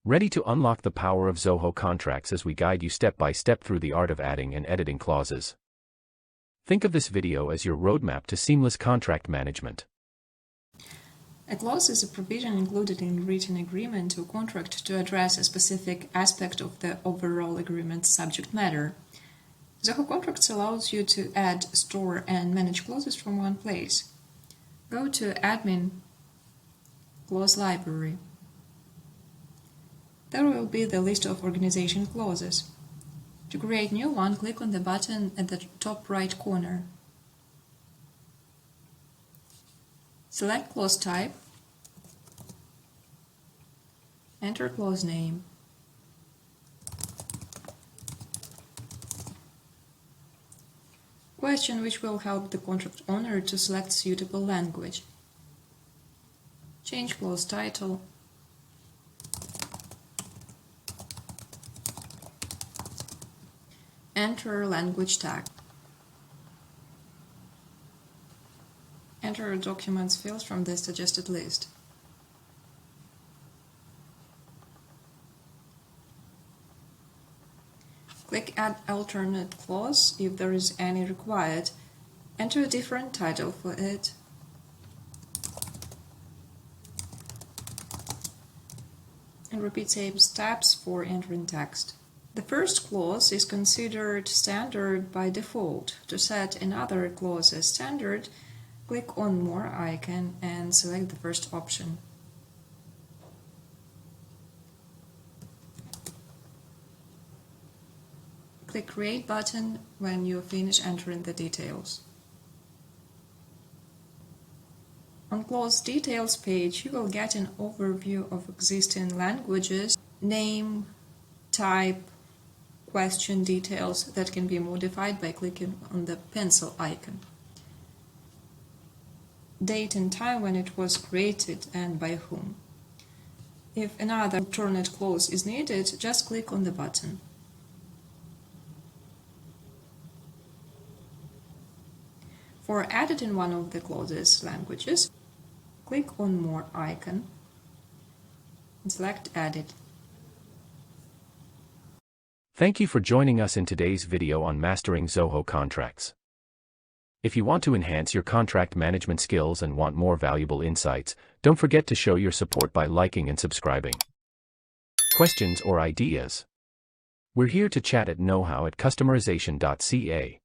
Ready to unlock the power of Zoho contracts as we guide you step by step through the art of adding and editing clauses? Think of this video as your roadmap to seamless contract management. A clause is a provision included in a written agreement or contract to address a specific aspect of the overall agreement's subject matter. Zoho Contracts allows you to add, store, and manage clauses from one place. Go to Admin, Clause Library. There will be the list of organization clauses. To create new one, click on the button at the top right corner. Select clause type, enter clause name. Question which will help the contract owner to select suitable language. Change clause title. Enter language tag. Enter documents fields from the suggested list. Click Add alternate clause if there is any required. Enter a different title for it. And repeat same steps for entering text. The first clause is considered standard by default. To set another clause as standard, click on More icon and select the first option. Click Create button when you finish entering the details. On Clause Details page, you will get an overview of existing languages, name, type, question details that can be modified by clicking on the pencil icon. Date and time when it was created and by whom. If another alternate clause is needed, just click on the button. For editing one of the clauses languages, click on More icon and select Edit. Thank you for joining us in today's video on mastering Zoho contracts. If you want to enhance your contract management skills and want more valuable insights, don't forget to show your support by liking and subscribing. Questions or ideas? We're here to chat at know-how@customerization.ca.